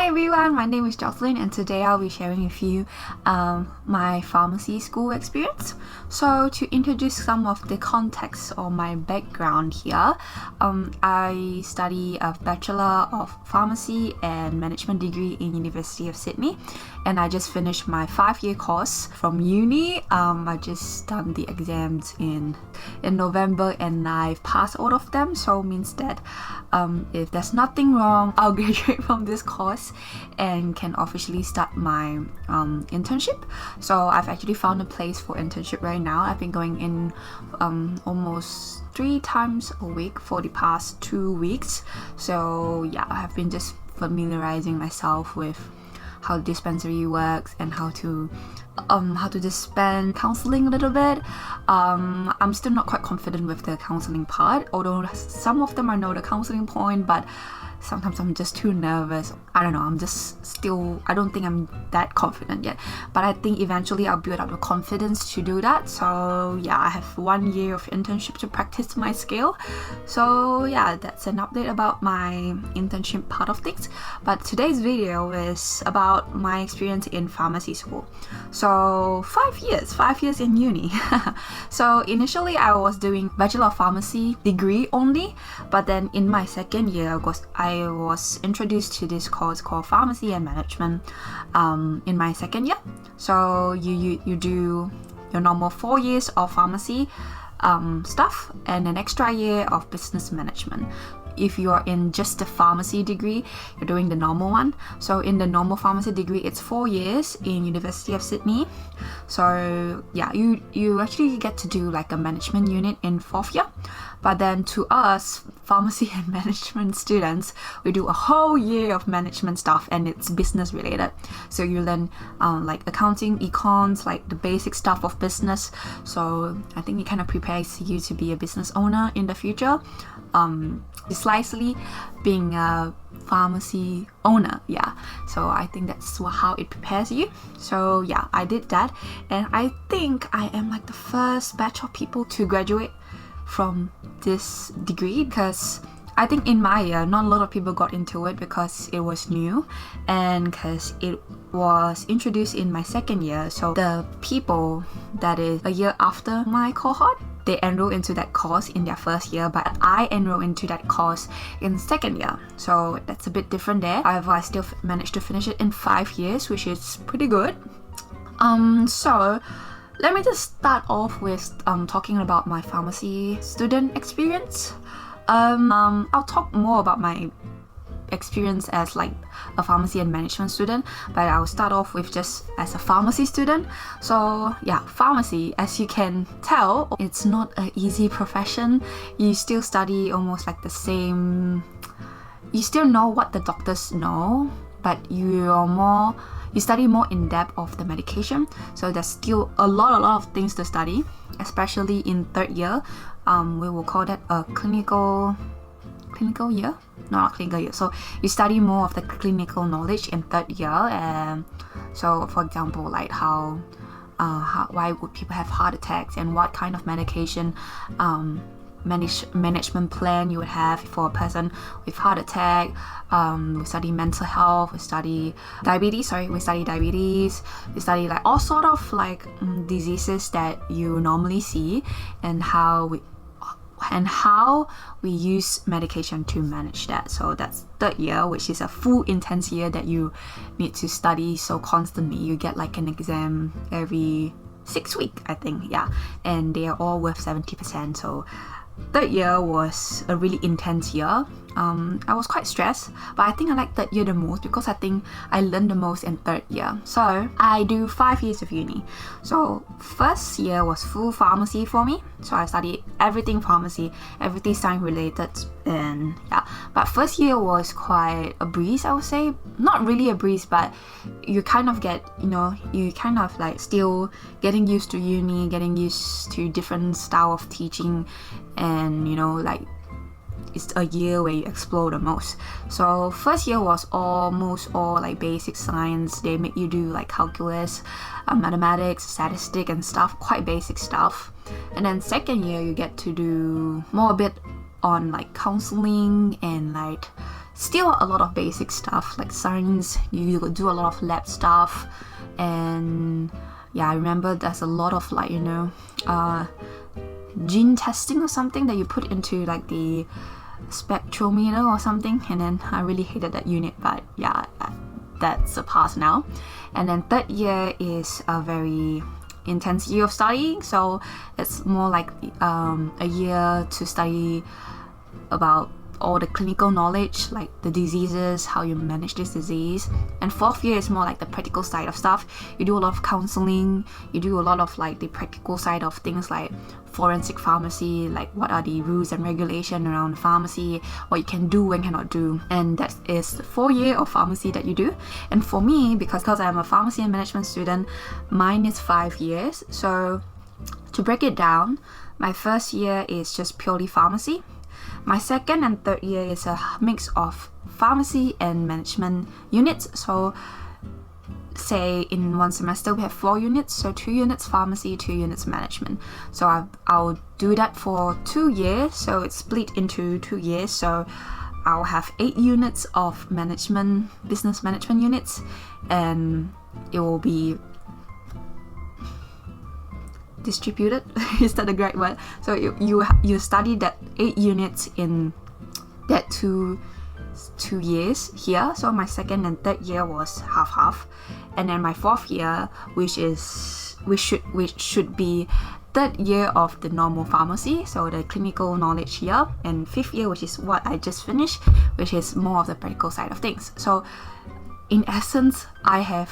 Hi everyone, my name is Jocelyn and today I'll be sharing with you my pharmacy school experience. So to introduce some of the context or my background here, I study a Bachelor of Pharmacy and Management degree in University of Sydney, and I just finished my 5-year course from uni. I just done the exams in November and I've passed all of them, so means that if there's nothing wrong, I'll graduate from this course and can officially start my internship. So I've actually found a place for internship right now. I've been going in almost 3 times a week for the past 2 weeks. So yeah, I have been just familiarizing myself with how the dispensary works and how to dispense counseling a little bit. I'm still not quite confident with the counseling part, although some of them I know the counseling point, but sometimes I'm just too nervous. I don't know, I don't think I'm that confident yet, but I think eventually I'll build up the confidence to do that. So yeah, I have 1 year of internship to practice my skill. So yeah, that's an update about my internship part of things. But today's video is about my experience in pharmacy school. So 5 years in uni. So initially I was doing Bachelor of Pharmacy degree only, but then in my second year I was introduced to this course called Pharmacy and Management in my second year. So you do your normal 4 years of pharmacy stuff and an extra year of business management. If you're in just the pharmacy degree, you're doing the normal one. So in the normal pharmacy degree, it's 4 years in University of Sydney. So yeah, you actually get to do like a management unit in 4th year. But then to us, pharmacy and management students, we do a whole year of management stuff and it's business related. So you learn like accounting, econs, like the basic stuff of business. So I think it kind of prepares you to be a business owner in the future. Precisely being a pharmacy owner, yeah. So I think that's how it prepares you. So yeah, I did that, and I think I am like the first batch of people to graduate from this degree, because I think in my year not a lot of people got into it because it was new and because it was introduced in my second year. So the people that is a year after my cohort, they enroll into that course in their first year, but I enroll into that course in second year. So that's a bit different there. However, I still managed to finish it in 5 years, which is pretty good. So let me just start off with talking about my pharmacy student experience. I'll talk more about my experience as like a pharmacy and management student, but I'll start off with just as a pharmacy student. So yeah, pharmacy, as you can tell, it's not an easy profession. You still study almost like the same, you still know what the doctors know, but you study more in depth of the medication. So there's still a lot of things to study, especially in 3rd year. We will call that a clinical year? No, not clinical year. So you study more of the clinical knowledge in 3rd year. And so for example, like why would people have heart attacks and what kind of medication management plan you would have for a person with heart attack. We study mental health, we study diabetes, we study like all sort of like diseases that you normally see, and how we use medication to manage that. So that's 3rd year, which is a full intense year that you need to study so constantly. You get like an exam every 6 weeks, I think, yeah, and they are all worth 70%. So 3rd year was a really intense year. I was quite stressed, but I think I like 3rd year the most because I think I learned the most in 3rd year. So I do 5 years of uni. So 1st year was full pharmacy for me. So I studied everything pharmacy, everything science related, and yeah. But 1st year was quite a breeze, I would say. Not really a breeze, but you kind of get, you kind of like still getting used to uni, getting used to different style of teaching, and like it's a year where you explore the most. So 1st year was almost all like basic science. They make you do like calculus, mathematics, statistics and stuff, quite basic stuff. And then 2nd year you get to do more a bit on like counseling and like still a lot of basic stuff like science. You do a lot of lab stuff, and I remember there's a lot of like gene testing or something that you put into like the spectrometer or something, and then I really hated that unit, but that's a past now. And then third year is a very intense year of studying, so it's more like a year to study about all the clinical knowledge, like the diseases, how you manage this disease. And fourth year is more like the practical side of stuff. You do a lot of counseling, you do a lot of like the practical side of things like forensic pharmacy, like what are the rules and regulation around pharmacy, what you can do and cannot do. And that is the 4 year of pharmacy that you do. And for me, because I'm a pharmacy and management student, mine is 5 years. So to break it down, my first year is just purely pharmacy. My second and third year is a mix of pharmacy and management units. So say in one semester we have 4 units, so 2 units pharmacy, 2 units management. So I'll do that for 2 years, so it's split into 2 years. So I'll have 8 units of management, business management units, and it will be distributed. Is that the right word? So you study that 8 units in that two years here. So my second and third year was half, and then my fourth year, which should be third year of the normal pharmacy, so the clinical knowledge year, and fifth year, which is what I just finished, which is more of the practical side of things. So in essence, I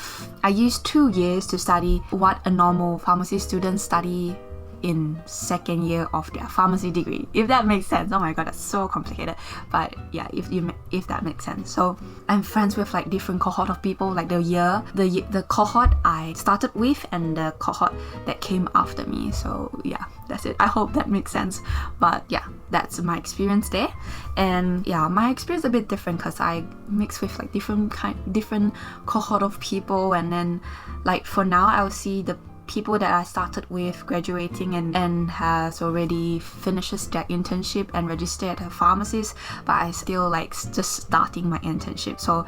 used 2 years to study what a normal pharmacy student study in second year of their pharmacy degree, if that makes sense. Oh my god, that's so complicated, but if that makes sense. So I'm friends with like different cohort of people, like the cohort I started with and the cohort that came after me. So that's it. I hope that makes sense, but that's my experience there. And my experience is a bit different because I mix with like different cohort of people, and then like for now I'll see the people that I started with graduating and has already finishes their internship and registered as pharmacist, but I still like just starting my internship. So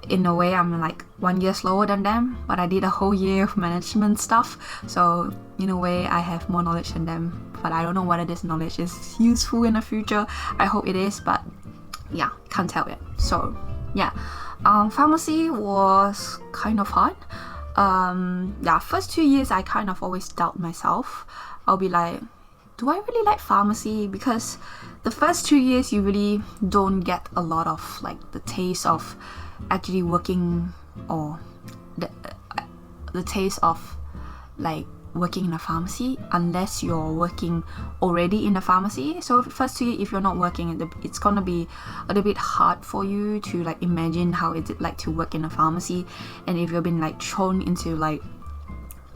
in a way I'm like 1 year slower than them, but I did a whole year of management stuff, so in a way I have more knowledge than them, but I don't know whether this knowledge is useful in the future. I hope it is, but can't tell yet. So pharmacy was kind of hard. First 2 years I kind of always doubt myself. I'll be like, do I really like pharmacy? Because the first 2 years you really don't get a lot of like the taste of actually working, or the taste of like working in a pharmacy, unless you're working already in a pharmacy. So first 2 years, if you're not working, it's gonna be a little bit hard for you to like imagine how is it like to work in a pharmacy. And if you've been like thrown into like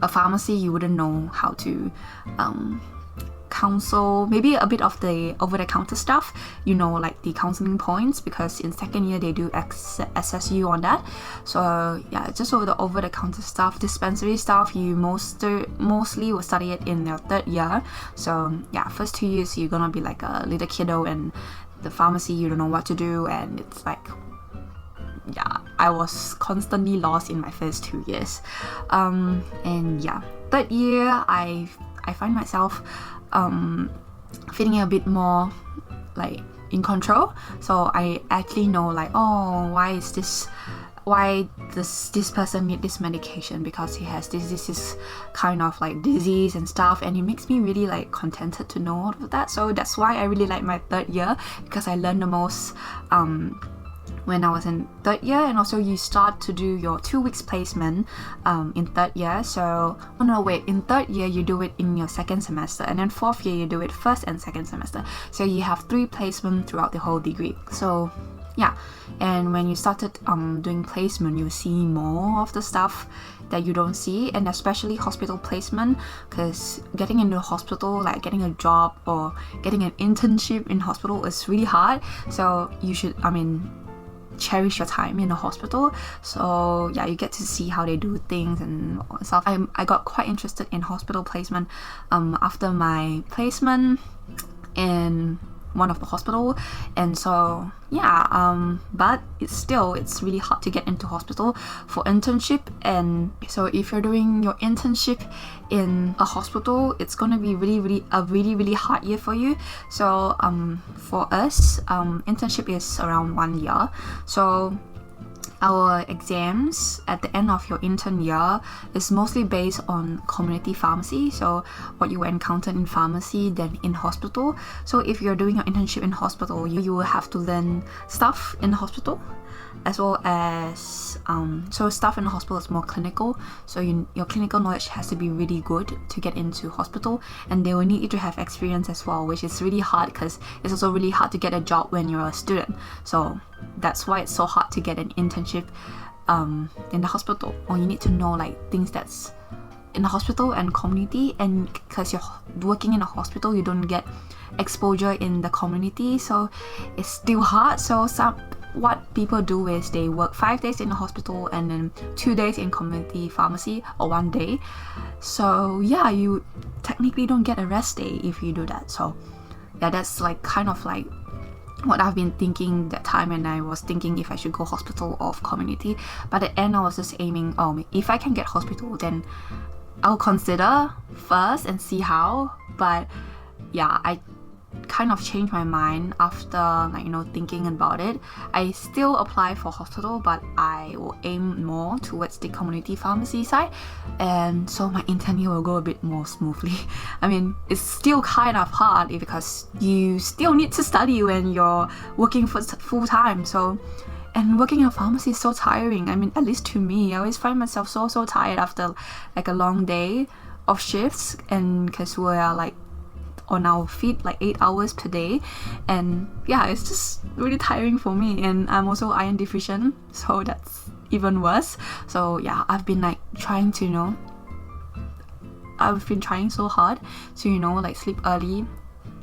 a pharmacy, you wouldn't know how to counsel, maybe a bit of the over-the-counter stuff, like the counseling points, because in second year they do assess you on that. So just over-the-counter stuff, dispensary stuff, you mostly will study it in your third year. So first 2 years you're gonna be like a little kiddo, and the pharmacy you don't know what to do, and it's like I was constantly lost in my first 2 years. Third year I find myself feeling a bit more like in control. So I actually know like, why does this person need this medication, because he has this kind of like disease and stuff, and it makes me really like contented to know all of that. So that's why I really like my third year, because I learned the most when I was in third year. And also you start to do your 2 weeks placement in third year. So in third year you do it in your second semester, and then fourth year you do it first and second semester. So you have 3 placements throughout the whole degree. So and when you started doing placement, you see more of the stuff that you don't see, and especially hospital placement, because getting into a hospital, like getting a job or getting an internship in hospital is really hard. So you should cherish your time in a hospital. So you get to see how they do things and stuff. I got quite interested in hospital placement after my placement, and one of the hospital, and so yeah, but it's really hard to get into hospital for internship. And so if you're doing your internship in a hospital, it's gonna be really hard year for you. So for us, internship is around 1 year. So our exams at the end of your intern year is mostly based on community pharmacy, so what you encounter in pharmacy then in hospital. So if you're doing your internship in hospital, you will have to learn stuff in the hospital, as well as so stuff in the hospital is more clinical, so your clinical knowledge has to be really good to get into hospital, and they will need you to have experience as well, which is really hard because it's also really hard to get a job when you're a student. So that's why it's so hard to get an internship in the hospital, or you need to know like things that's in the hospital and community, and because you're working in a hospital you don't get exposure in the community, so it's still hard. So what people do is they work 5 days in the hospital and then 2 days in community pharmacy, or 1 day. So yeah, you technically don't get a rest day if you do that. So yeah, that's like kind of like what I've been thinking that time, and I was thinking if I should go hospital or community. But at the end I was just aiming, if I can get hospital then I'll consider first and see how. But yeah, I kind of changed my mind after thinking about it. I still apply for hospital, but I will aim more towards the community pharmacy side, and so my intern year will go a bit more smoothly. I mean, it's still kind of hard because you still need to study when you're working for full time. So, and working in a pharmacy is so tiring. I mean, at least to me, I always find myself so tired after like a long day of shifts, and because we're like on our feet like 8 hours per day, and yeah, it's just really tiring for me. And I'm also iron deficient, so that's even worse. So yeah, I've been like trying to I've been trying so hard to like sleep early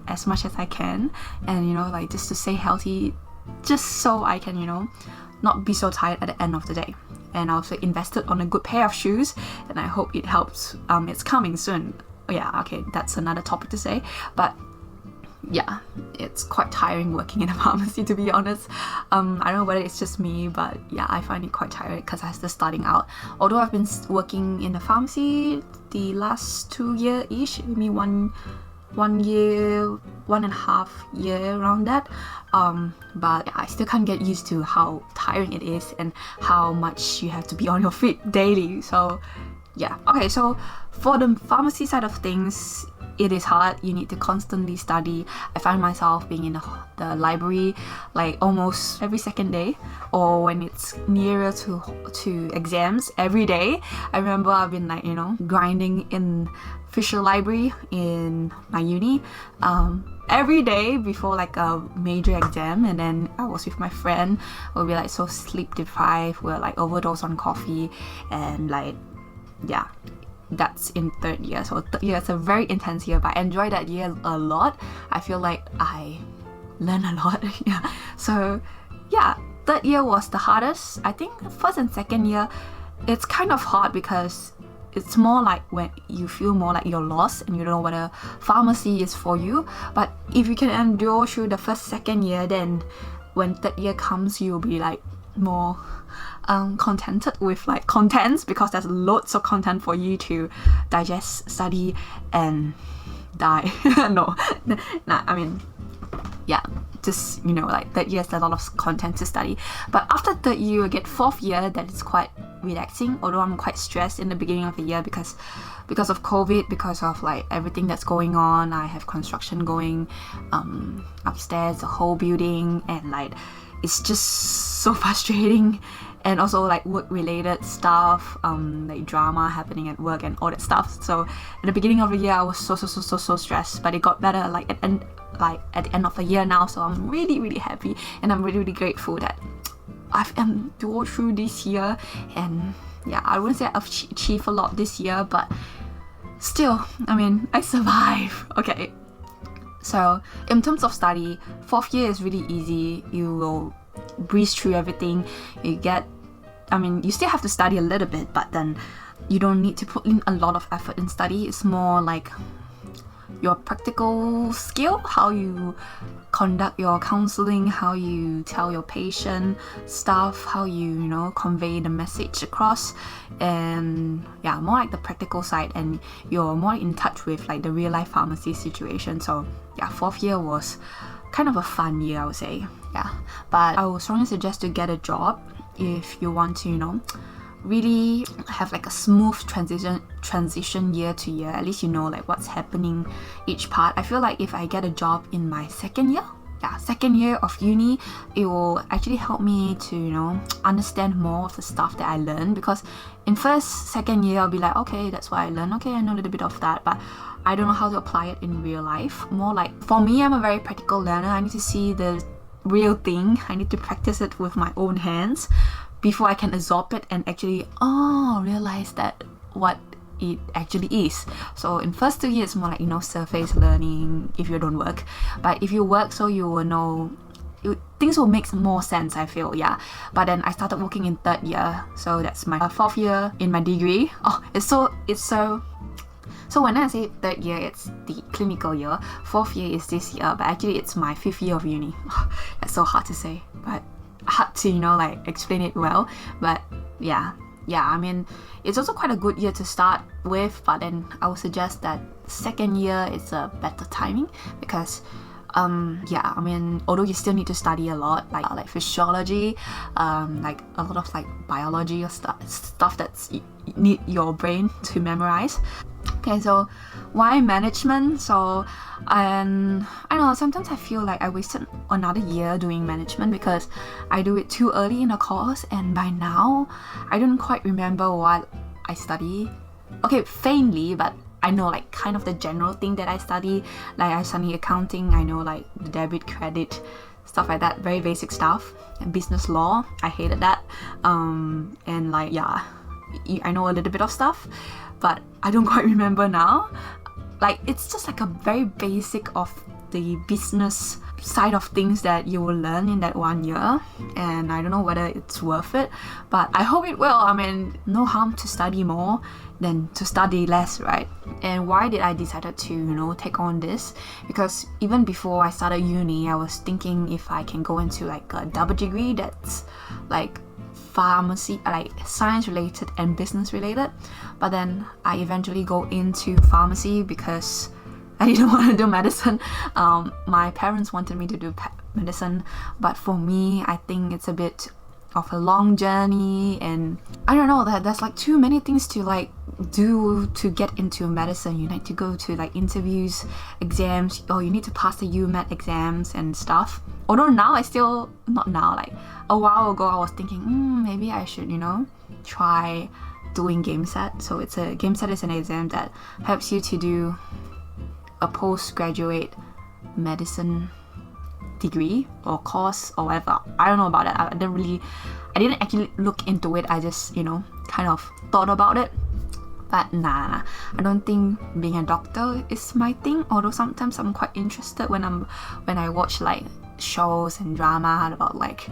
as much as I can, and like just to stay healthy, just so I can not be so tired at the end of the day. And I also invested on a good pair of shoes, and I hope it helps. It's coming soon. Yeah, okay, that's another topic to say, but yeah, it's quite tiring working in a pharmacy, to be honest. I don't know whether it's just me, but yeah, I find it quite tiring because I'm just starting out. Although I've been working in the pharmacy the last 2 year-ish, maybe 1 year, 1.5 year around that, but I still can't get used to how tiring it is and how much you have to be on your feet daily. So yeah, okay, so for the pharmacy side of things, it is hard. You need to constantly study. I find myself being in the library like almost every second day, or when it's nearer to exams, every day. I remember I've been like grinding in Fisher Library in my uni every day before like a major exam, and then I was with my friend. We'll be like so sleep deprived, we'll like overdose on coffee, and like yeah, that's in 3rd year. So 3rd year is a very intense year, but I enjoy that year a lot. I feel like I learn a lot. Yeah, so yeah, 3rd year was the hardest. I think 1st and 2nd year, it's kind of hard because it's more like when you feel more like you're lost and you don't know whether pharmacy is for you. But if you can endure through the 1st, 2nd year, then when 3rd year comes, you'll be like more contented with like contents, because there's loads of content for you to digest, study, and die. No, I mean, yeah, just like 3rd year is a lot of content to study. But after 3rd year, you get 4th year, that is quite relaxing, although I'm quite stressed in the beginning of the year because of COVID, because of like everything that's going on. I have construction going upstairs, the whole building, and like it's just so frustrating. And also like work related stuff, like drama happening at work and all that stuff. So at the beginning of the year I was so stressed, but it got better like at the end of the year now. So I'm really happy, and I'm really grateful that I've go through this year. And yeah, I wouldn't say I've achieved a lot this year, but still, I mean, I survived. Okay, so in terms of study, 4th year is really easy. You will breeze through everything. You still have to study a little bit, but then you don't need to put in a lot of effort in study. It's more like your practical skill, how you conduct your counseling, how you tell your patient stuff, how you convey the message across, and yeah, more like the practical side, and you're more in touch with like the real life pharmacy situation. So yeah, 4th year was kind of a fun year, I would say. Yeah, but I would strongly suggest to get a job if you want to really have like a smooth transition year to year. At least like what's happening each part. I feel like if I get a job in my second year of uni, it will actually help me to understand more of the stuff that I learned, because in second year I'll be like, okay, that's what I learned, okay, I know a little bit of that, but I don't know how to apply it in real life. More like, for me, I'm a very practical learner. I need to see the real thing. I need to practice it with my own hands before I can absorb it and actually realize that what it actually is. So in first 2 years, more like surface learning if you don't work, but if you work, so you will know, things will make more sense, I feel. Yeah, but then I started working in 3rd year, so that's my 4th year in my degree. So when I say 3rd year, it's the clinical year. 4th year is this year, but actually it's my 5th year of uni. That's so hard to say, but hard to like explain it well. But yeah, I mean, it's also quite a good year to start with, but then I would suggest that second year is a better timing, because I mean, although you still need to study a lot, like physiology, like a lot of like biology or stuff that's need your brain to memorize. Okay, so why management? So I don't know, sometimes I feel like I wasted another year doing management because I do it too early in the course, and by now I don't quite remember what I study. Okay, faintly, but I know like kind of the general thing that I study. Like I study accounting, I know like the debit, credit, stuff like that, very basic stuff. And business law, I hated that. And like, yeah, I know a little bit of stuff, but I don't quite remember now. Like, it's just like a very basic of the business side of things that you will learn in that 1 year, and I don't know whether it's worth it, but I hope it will. I mean, no harm to study more than to study less, right? And why did I decided to take on this? Because even before I started uni, I was thinking if I can go into like a double degree that's like pharmacy, like science related and business related, but then I eventually go into pharmacy because I didn't want to do medicine. My parents wanted me to do medicine, but for me, I think it's a bit of a long journey, and I don't know, that there's like too many things to like do to get into medicine. You need to go to like interviews, exams, or you need to pass the UMAT exams and stuff. Although now not now, like a while ago I was thinking maybe I should try doing GameSat. So GameSat is an exam that helps you to do a postgraduate medicine degree or course or whatever. I don't know about it. I didn't actually look into it. I just kind of thought about it. But nah, I don't think being a doctor is my thing. Although sometimes I'm quite interested when I watch like shows and drama about like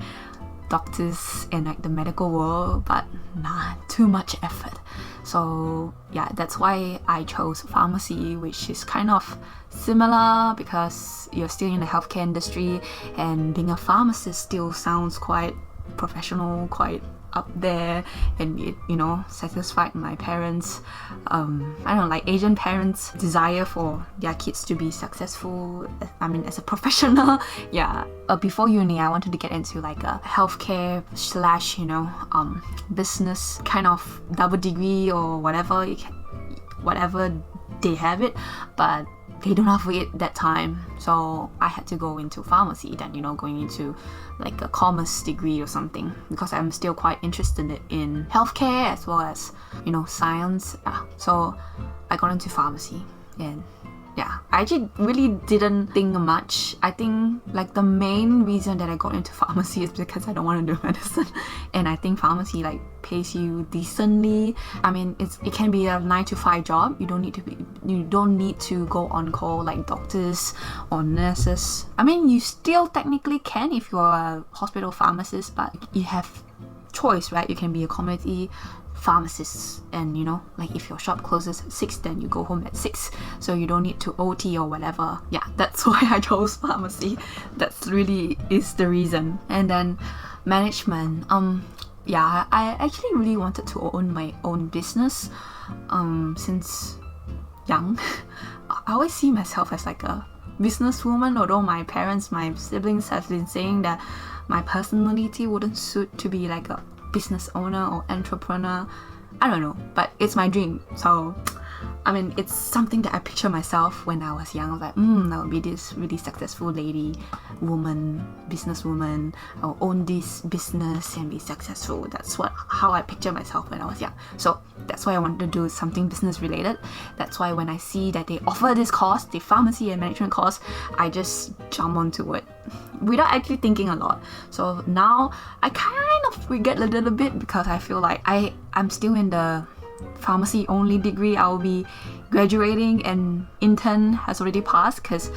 doctors and like the medical world, but nah, too much effort. So yeah, that's why I chose pharmacy, which is kind of similar because you're still in the healthcare industry, and being a pharmacist still sounds quite professional, quite up there, and it satisfied my parents, I don't know, like Asian parents' desire for their kids to be successful, I mean, as a professional. Yeah, before uni I wanted to get into like a healthcare / business kind of double degree or whatever they have it, but they don't have it that time, so I had to go into pharmacy then, going into like a commerce degree or something, because I'm still quite interested in healthcare as well as science. So I got into pharmacy, and yeah, I actually really didn't think much. I think like the main reason that I got into pharmacy is because I don't want to do medicine, and I think pharmacy like pays you decently. I mean, it can be a 9-to-5 job. You don't need to go on call like doctors or nurses. I mean, you still technically can if you're a hospital pharmacist, but you have choice, right? You can be a community pharmacist, and like if your shop closes at 6, then you go home at 6, so you don't need to OT or whatever. Yeah, that's why I chose pharmacy. That's really is the reason. And then management, yeah, I actually really wanted to own my own business since young. I always see myself as like a businesswoman, although my parents, my siblings have been saying that my personality wouldn't suit to be like a business owner or entrepreneur. I don't know, but it's my dream. So I mean, it's something that I picture myself when I was young. I was like, I would be this really successful lady, woman, businesswoman. I'll own this business and be successful. That's how I picture myself when I was young. So that's why I wanted to do something business related. That's why when I see that they offer this course, the pharmacy and management course, I just jump onto it without actually thinking a lot. So now I kind of regret a little bit because I feel like I'm still in the pharmacy only degree. I will be graduating and intern has already passed, because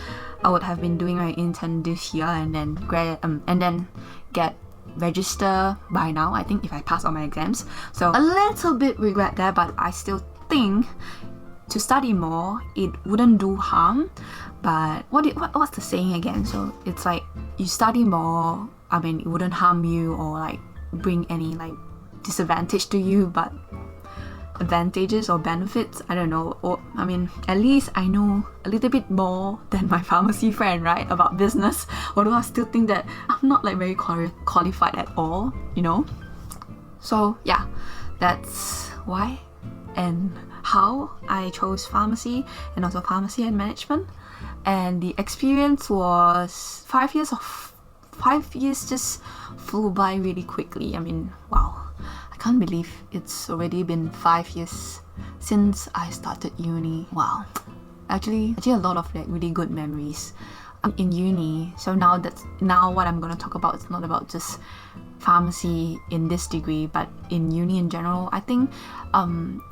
I would have been doing my intern this year and then get register by now, I think, if I pass all my exams. So a little bit regret that, but I still think to study more, it wouldn't do harm. But what's the saying again? So it's like, you study more, I mean, it wouldn't harm you or like bring any like disadvantage to you, but advantages or benefits, I don't know. Or I mean, at least I know a little bit more than my pharmacy friend, right, about business, although I still think that I'm not like very qualified at all, So yeah, that's why and how I chose pharmacy, and also pharmacy and management. And the experience was 5 years. 5 years just flew by really quickly. I mean, wow, I can't believe it's already been 5 years since I started uni. Wow, actually a lot of like really good memories. I'm in uni, so now what I'm gonna talk about is not about just pharmacy in this degree, but in uni in general. I think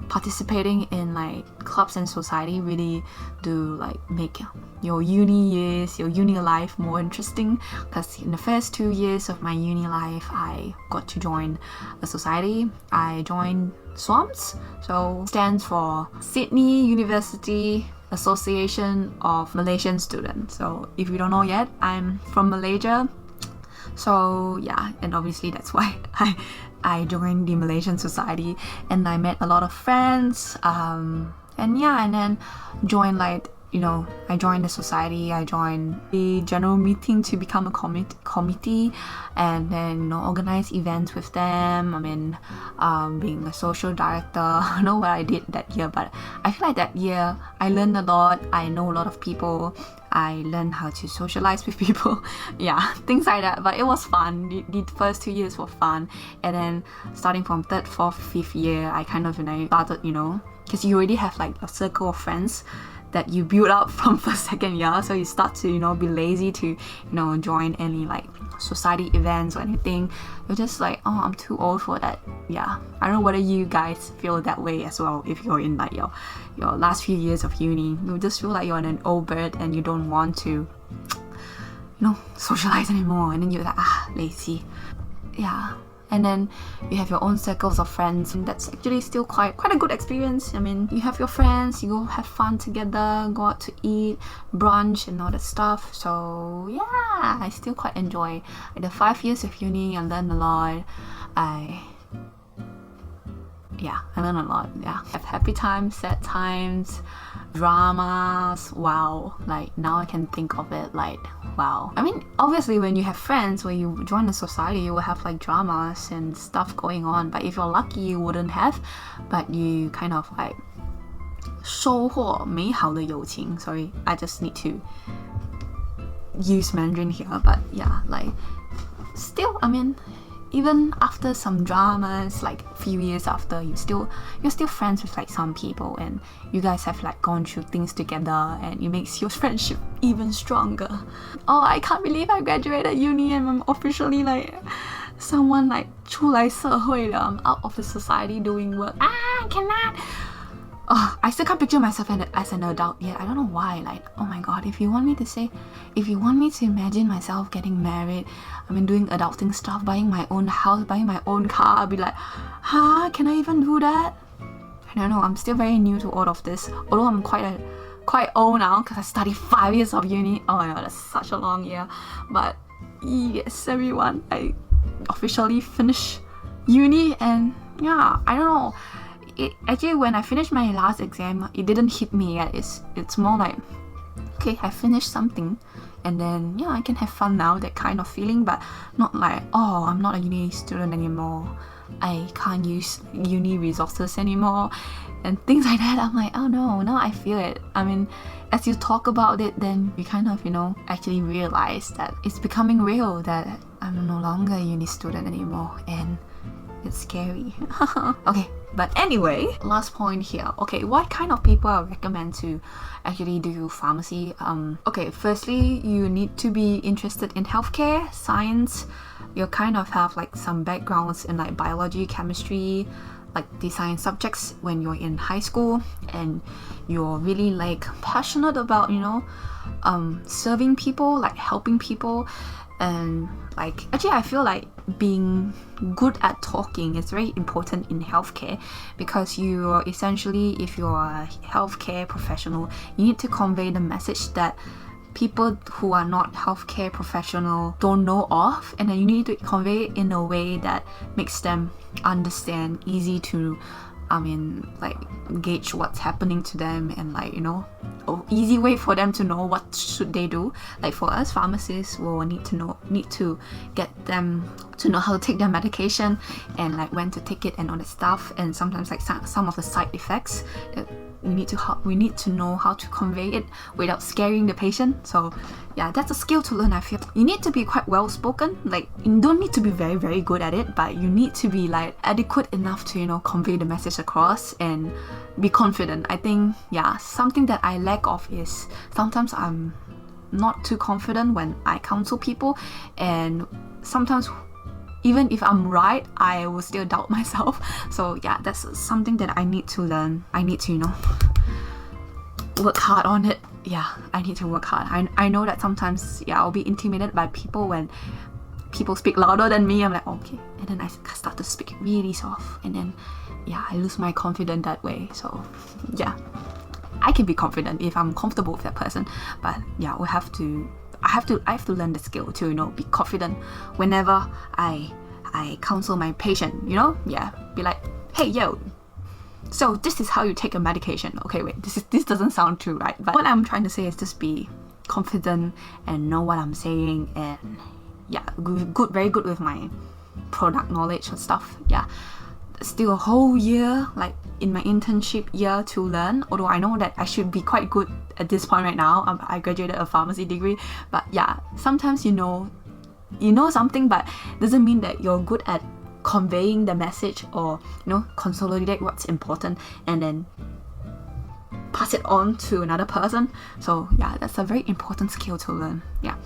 participating in like clubs and society really do like make your uni years, your uni life more interesting, because in the first 2 years of my uni life, I got to join a society. I joined SWAMS, so stands for Sydney University Association of Malaysian Students. So if you don't know yet, I'm from Malaysia. So yeah, and obviously that's why I joined the Malaysian society, and I met a lot of friends, and then joined like, I joined the society, I joined the general meeting to become a committee, and then organize events with them. I mean, being a social director. I don't know what I did that year, but I feel like that year I learned a lot. I know a lot of people. I learned how to socialize with people. Yeah, things like that. But it was fun. The first 2 years were fun, and then starting from 3rd, 4th, 5th year, I kind of started, because you already have like a circle of friends that you build up from 1st, 2nd year, so you start to be lazy to join any like society events or anything. You're just like, oh, I'm too old for that. Yeah, I don't know whether you guys feel that way as well. If you're in like your last few years of uni, you just feel like you're an old bird and you don't want to socialize anymore, and then you're like, lazy. Yeah. And then you have your own circles of friends, and that's actually still quite a good experience. I mean, you have your friends, you go have fun together, go out to eat, brunch and all that stuff. So yeah, I still quite enjoy the 5 years of uni. I learned a lot. I learned a lot. Yeah, have happy times, sad times, dramas. Wow, like now I can think of it like, wow. I mean, obviously when you have friends, when you join a society, you will have like dramas and stuff going on, but if you're lucky, you wouldn't have. But you kind of like 收获美好的友情. Sorry, I just need to use Mandarin here. But yeah, like still, I mean, even after some dramas, like a few years after, you're still friends with like some people, and you guys have like gone through things together, and it makes your friendship even stronger. Oh, I can't believe I graduated uni and I'm officially like someone like 出来社会了. I'm out of the society doing work. I cannot. I still can't picture myself as an adult yet. I don't know why. Like, oh my god, if you want me to imagine myself getting married, I mean doing adulting stuff, buying my own house, buying my own car, I'll be like, can I even do that? I don't know, I'm still very new to all of this. Although I'm quite old now because I studied 5 years of uni. Oh my god, that's such a long year. But yes, everyone, I officially finished uni, and yeah, I don't know. Actually, when I finished my last exam, it didn't hit me yet. It's more like, okay, I finished something, and then yeah, I can have fun now, that kind of feeling, but not like, oh, I'm not a uni student anymore, I can't use uni resources anymore, and things like that. I'm like, oh no, now I feel it. I mean, as you talk about it, then you kind of, actually realize that it's becoming real, that I'm no longer a uni student anymore, and it's scary. Okay, but anyway, last point here. Okay, what kind of people I recommend to actually do pharmacy? Okay, firstly, you need to be interested in healthcare, science. You kind of have like some backgrounds in like biology, chemistry, like the science subjects when you're in high school, and you're really like passionate about, serving people, like helping people. And like, actually I feel like being good at talking is very important in healthcare, because you're essentially, if you're a healthcare professional, you need to convey the message that people who are not healthcare professional don't know of, and then you need to convey it in a way that makes them understand, easy to like gauge what's happening to them, and like, easy way for them to know what should they do. Like for us pharmacists, we'll need to get them to know how to take their medication, and like when to take it and all that stuff, and sometimes like some of the side effects. We need to know how to convey it without scaring the patient. So yeah, that's a skill to learn. I feel you need to be quite well spoken. Like, you don't need to be very, very good at it, but you need to be like adequate enough to convey the message across and be confident. I think, yeah, something that I lack of is sometimes I'm not too confident when I counsel people, and sometimes even if I'm right, I will still doubt myself. So yeah, that's something that I need to learn. I need to, work hard on it. Yeah, I need to work hard. I know that sometimes, yeah, I'll be intimidated by people when people speak louder than me. I'm like, okay. And then I start to speak really soft. And then, yeah, I lose my confidence that way. So yeah, I can be confident if I'm comfortable with that person. But yeah, I have to learn the skill to be confident whenever I counsel my patient. Yeah, be like, hey yo, so this is how you take a medication. Okay, wait, this doesn't sound true, right? But what I'm trying to say is just be confident and know what I'm saying, and yeah, very good with my product knowledge and stuff. Yeah, still a whole year, like in my internship year, to learn, although I know that I should be quite good at this point right now. I graduated a pharmacy degree, but yeah, sometimes you know something, but doesn't mean that you're good at conveying the message, or consolidate what's important and then pass it on to another person. So yeah, that's a very important skill to learn. Yeah,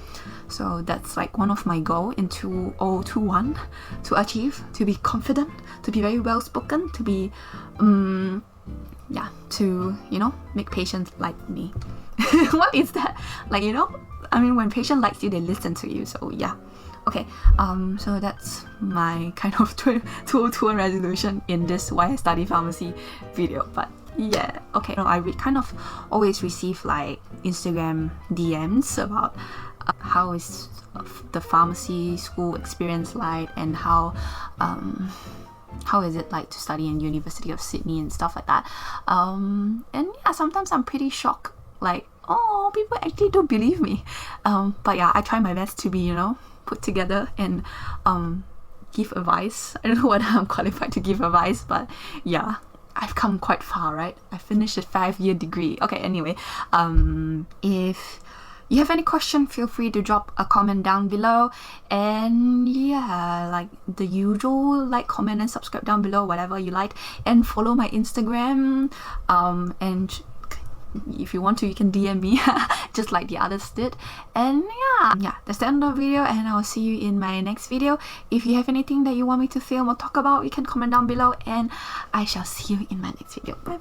so that's like one of my goal in 2021 to achieve, to be confident, to be very well spoken, to be to make patients like me. What is that? Like, when patient likes you, they listen to you. So yeah. Okay, so that's my kind of 2021 resolution in this why I study pharmacy video. But yeah, okay, I kind of always receive like Instagram DMs about how is the pharmacy school experience like, and how is it like to study in University of Sydney and stuff like that. And yeah, sometimes I'm pretty shocked, like, oh, people actually don't believe me. But yeah, I try my best to be, put together and give advice. I don't know whether I'm qualified to give advice, but yeah, I've come quite far, right? I finished a 5-year degree. Okay, anyway, if you have any question, feel free to drop a comment down below, and yeah, like the usual, like, comment and subscribe down below, whatever you like, and follow my Instagram, and if you want to, you can DM me just like the others did. And yeah, that's the end of the video, and I'll see you in my next video. If you have anything that you want me to film or talk about, you can comment down below, and I shall see you in my next video. Bye.